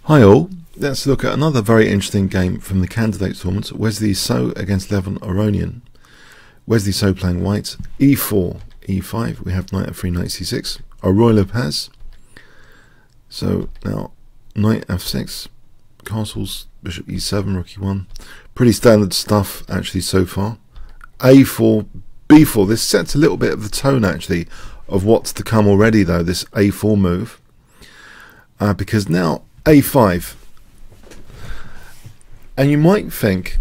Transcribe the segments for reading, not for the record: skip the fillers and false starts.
Hi all, let's look at another very interesting game from the candidate tournament. Wesley So against Levon Aronian. Wesley So playing white, e4, e5, we have knight f3, knight c6, WhiteElo has. So now knight f6, castles, bishop e7, rook e1. Pretty standard stuff actually so far. a4, b4, this sets a little bit of the tone actually of what's to come already though, this a4 move. Because now a5, and you might think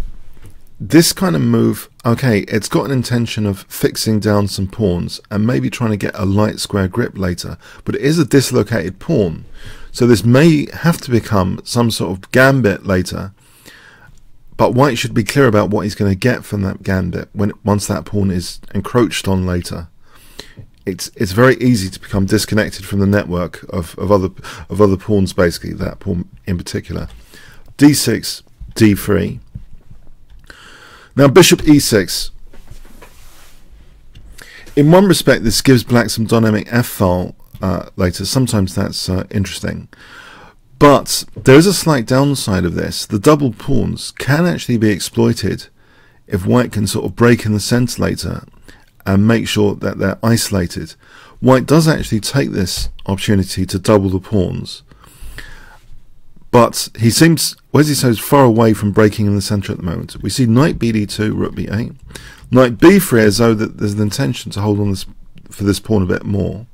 this kind of move, okay, it's got an intention of fixing down some pawns and maybe trying to get a light square grip later, but it is a dislocated pawn, so this may have to become some sort of gambit later, but white should be clear about what he's going to get from that gambit once that pawn is encroached on later. It's very easy to become disconnected from the network of other pawns, basically that pawn in particular. d6, d3. Now bishop e6. In one respect, this gives black some dynamic f-file later. Sometimes that's interesting, but there is a slight downside of this. The double pawns can actually be exploited if white can sort of break in the center later and make sure that they're isolated. White does actually take this opportunity to double the pawns, but he seems, Wesley So is far away from breaking in the center at the moment. We see knight bd2, rook b8, knight b3 as though that there's an intention to hold on this for this pawn a bit more.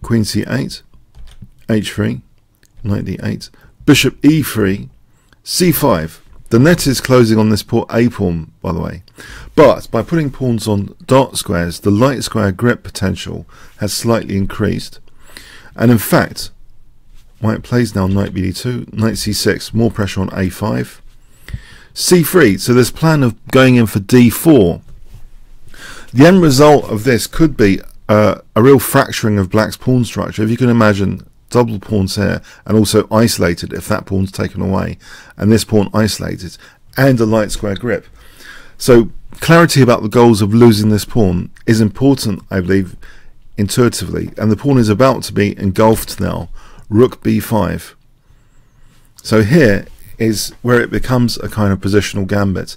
Queen c8, h3, knight d8, bishop e3, c5. The net is closing on this poor a pawn, by the way, but by putting pawns on dark squares, the light square grip potential has slightly increased, and in fact white plays now knight bd2, knight c6, more pressure on a5, c3. So this plan of going in for d4, the end result of this could be a real fracturing of black's pawn structure. If you can imagine double pawns here and also isolated if that pawn's taken away, and this pawn isolated, and a light square grip. So clarity about the goals of losing this pawn is important, I believe, intuitively, and the pawn is about to be engulfed now. Rook b5. So here is where it becomes a kind of positional gambit,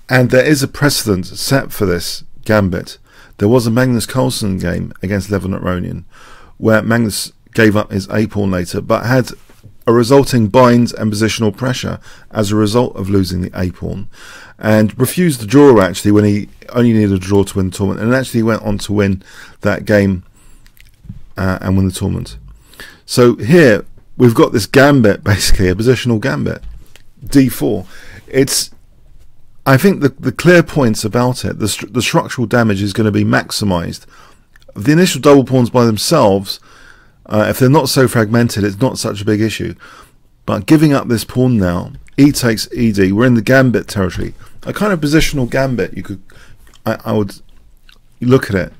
and there is a precedent set for this gambit. There was a Magnus Carlsen game against Levon Aronian where Magnus gave up his a pawn later, but had a resulting bind and positional pressure as a result of losing the a pawn, and refused the draw actually when he only needed a draw to win the tournament, and actually went on to win that game and win the tournament. So here we've got this gambit, basically a positional gambit, d4. It's, I think the clear points about it, the structural damage is going to be maximized. The initial double pawns by themselves, if they're not so fragmented, it's not such a big issue. But giving up this pawn now, e takes ed, we're in the gambit territory. A kind of positional gambit, you could, I would look at it.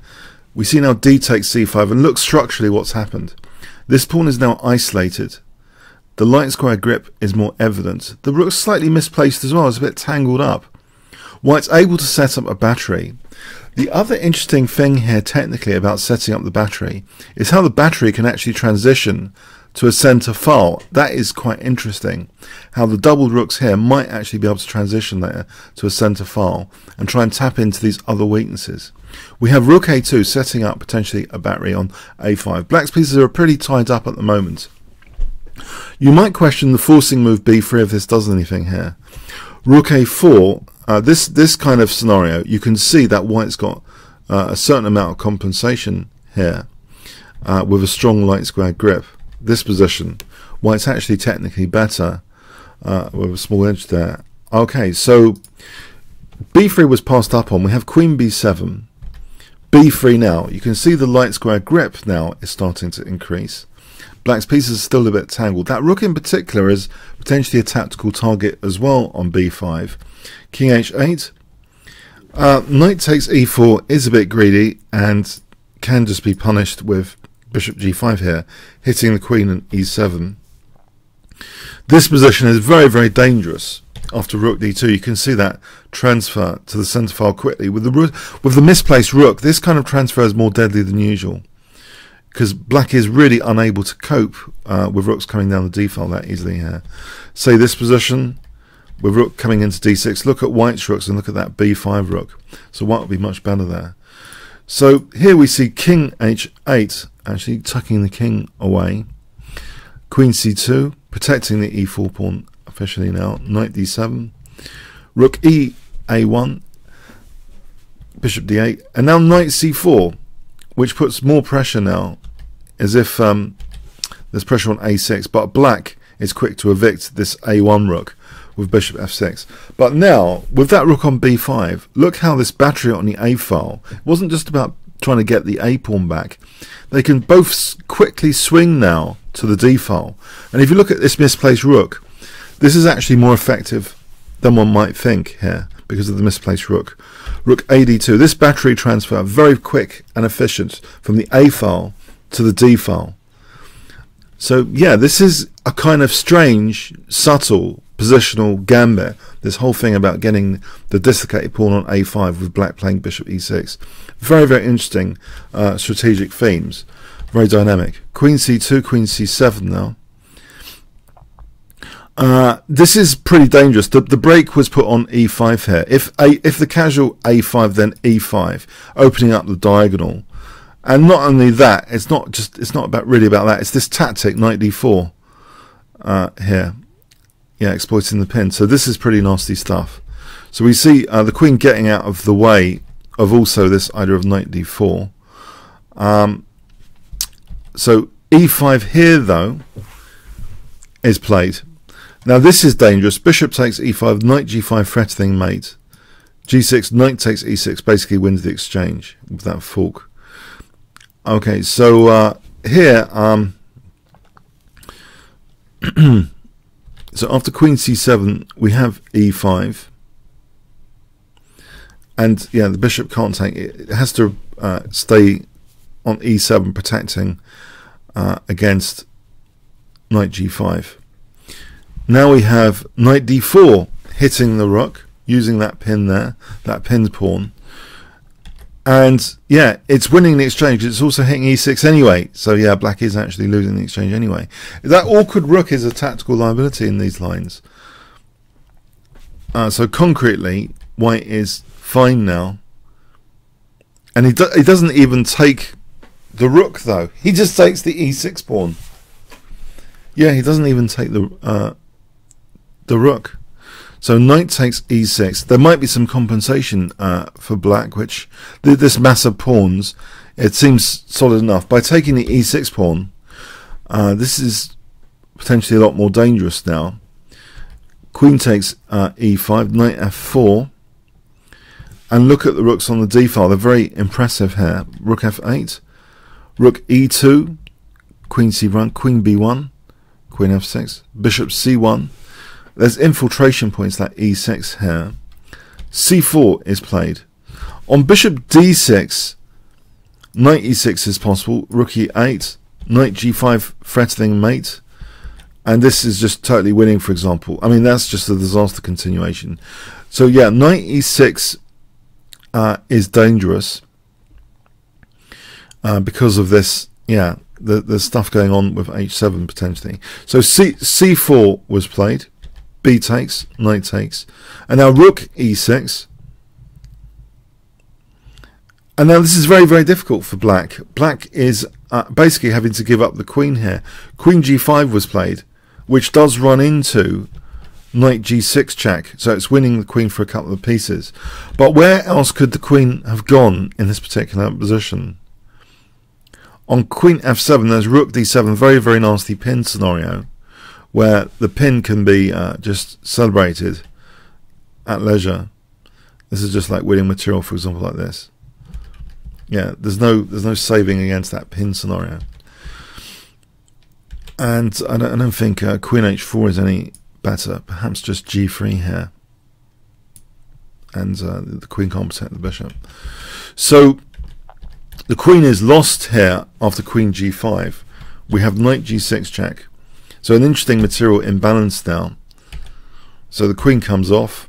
We see now d takes c5, and look structurally what's happened. This pawn is now isolated. The light square grip is more evident. The rook's slightly misplaced as well, it's a bit tangled up. White's able to set up a battery. The other interesting thing here technically about setting up the battery is how the battery can actually transition to a center file. That is quite interesting, how the doubled rooks here might actually be able to transition there to a center file and try and tap into these other weaknesses. We have rook a2 setting up potentially a battery on a5. Black's pieces are pretty tied up at the moment. You might question the forcing move b3 if this does anything here. Rook a4, this kind of scenario, you can see that white's got a certain amount of compensation here with a strong light square grip. This position, white's actually technically better with a small edge there. Okay, so b3 was passed up on. We have queen b7, b3 now. You can see the light square grip now is starting to increase. Black's pieces are still a bit tangled. That rook in particular is potentially a tactical target as well on b5. King h8. Knight takes e4 is a bit greedy and can just be punished with bishop g5 here, hitting the queen and e7. This position is very, very dangerous. After rook d2, you can see that transfer to the center file quickly. With the misplaced rook, this kind of transfer is more deadly than usual. because black is really unable to cope with rooks coming down the d file that easily here. Say this position with rook coming into d6, look at white's rooks and look at that b5 rook. So white will be much better there. So here we see king h8 actually tucking the king away. Queen c2 protecting the e4 pawn officially now. Knight d7, rook a1, bishop d8, and now knight c4, which puts more pressure now, as if there's pressure on a6, but black is quick to evict this a1 rook with bishop f6. But now, with that rook on b5, look how this battery on the a file, it wasn't just about trying to get the a pawn back. They can both quickly swing now to the d file. And if you look at this misplaced rook, this is actually more effective than one might think here, because of the misplaced rook. Rook ad2, this battery transfer, very quick and efficient from the a file to the d file. So yeah, this is a kind of strange, subtle, positional gambit. This whole thing about getting the dislocated pawn on a5 with black playing bishop e6. Very, very interesting strategic themes. Very dynamic. Queen c2, queen c7 now. This is pretty dangerous. The break was put on e5 here. If the casual a5, then e5, opening up the diagonal. And not only that, it's not really about that. It's this tactic, knight d4 here. Yeah, exploiting the pin. So this is pretty nasty stuff. So we see the queen getting out of the way of also this idea of knight d4. So e5 here, though, is played. Now this is dangerous. Bishop takes e5, knight g5, threatening mate. g6, knight takes e6, basically wins the exchange with that fork. Okay, so here, so after queen c7, we have e5. And yeah, the bishop can't take it. It has to stay on e7, protecting against knight g5. Now we have knight d4 hitting the rook, using that pin there, that pinned pawn. And yeah, it's winning the exchange. It's also hitting e6 anyway. So yeah, black is actually losing the exchange anyway. That awkward rook is a tactical liability in these lines. So concretely, white is fine now. And he doesn't even take the rook, though. He just takes the e6 pawn. Yeah, he doesn't even take the rook. So knight takes e6. There might be some compensation for black, which this mass of pawns, it seems solid enough. By taking the e6 pawn, this is potentially a lot more dangerous now. Queen takes e5, knight f4. And look at the rooks on the d file. They're very impressive here. Rook f8, rook e2, queen c1, queen b1, queen f6, bishop c1. There's infiltration points like e6 here. c4 is played. On bishop d6, knight e6 is possible. Rook e8, knight g5, threatening mate. And this is just totally winning, for example. I mean, that's just a disaster continuation. So yeah, knight e6 is dangerous because of this, yeah, the stuff going on with h7 potentially. So c4 was played. B takes, knight takes, and now rook e6. And now this is very, very difficult for black. Black is basically having to give up the queen here. Queen g5 was played, which does run into knight g6 check, so it's winning the queen for a couple of pieces. But where else could the queen have gone in this particular position? On queen f7, there's rook d7, very, very nasty pin scenario, where the pin can be just celebrated at leisure. This is just like winning material, for example, like this. Yeah, there's no saving against that pin scenario. And I don't think queen h4 is any better. Perhaps just g3 here, and the queen can't protect the bishop. So the queen is lost here after queen g5. We have knight g6 check. So an interesting material imbalance now. So the queen comes off.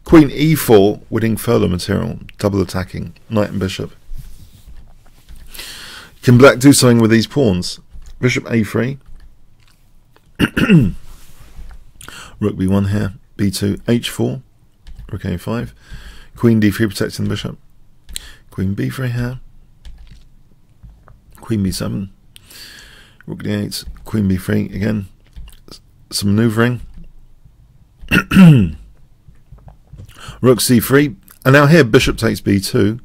Queen e4, winning further material, double attacking, knight and bishop. Can black do something with these pawns? Bishop a3. Rook b1 here. b2, h4. Rook a5. Queen d3 protecting the bishop. Queen b3 here. Queen b7. Rook d8. Queen b3 again. Some maneuvering. Rook c3. And now here bishop takes b2.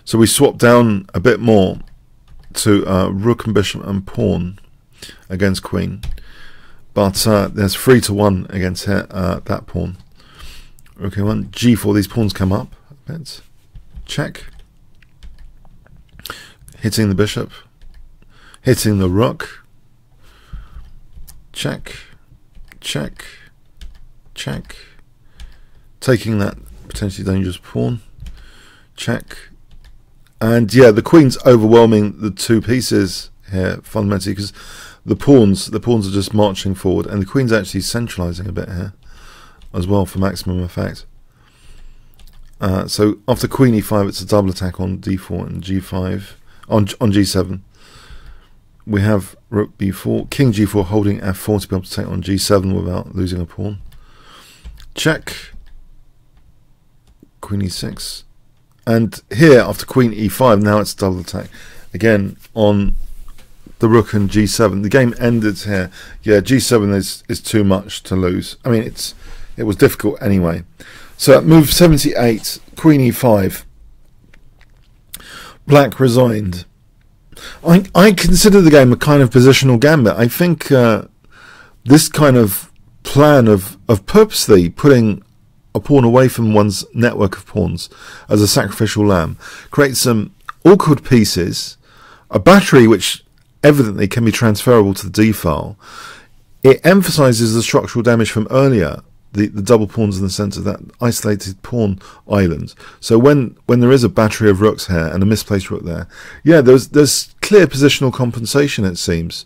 So we swap down a bit more to rook and bishop and pawn against queen. But there's 3-1 against here, that pawn. Rook a1, g4, these pawns come up. Let's check. Hitting the bishop. Hitting the rook. Check. Check. Check. Taking that potentially dangerous pawn. Check. And yeah, the queen's overwhelming the two pieces here fundamentally, because the pawns are just marching forward, and the queen's actually centralizing a bit here as well for maximum effect. So after queen e5, it's a double attack on d4 and g5 on g7. We have rook b4, king g4 holding f4 to be able to take on g7 without losing a pawn. Check. Queen e6. And here, after queen e5, now it's double attack again on the rook and g7. The game ended here. Yeah, g7 is too much to lose. I mean, it was difficult anyway. So at move 78, queen e5, black resigned. I consider the game a kind of positional gambit. I think this kind of plan of purposely putting a pawn away from one's network of pawns as a sacrificial lamb creates some awkward pieces, a battery which evidently can be transferable to the d file. It emphasizes the structural damage from earlier, the double pawns in the center, that isolated pawn island. So when there is a battery of rooks here and a misplaced rook there, yeah, there's clear positional compensation, it seems,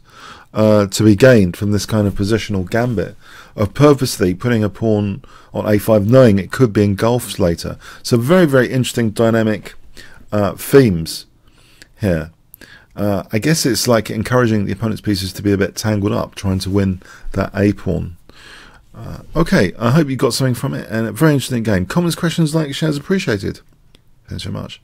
to be gained from this kind of positional gambit of purposely putting a pawn on a5, knowing it could be engulfed later. So very, very interesting dynamic themes here. I guess it's like encouraging the opponent's pieces to be a bit tangled up, trying to win that a pawn. Okay, I hope you got something from it, and a very interesting game. Comments, questions, likes, shares appreciated. Thanks very much.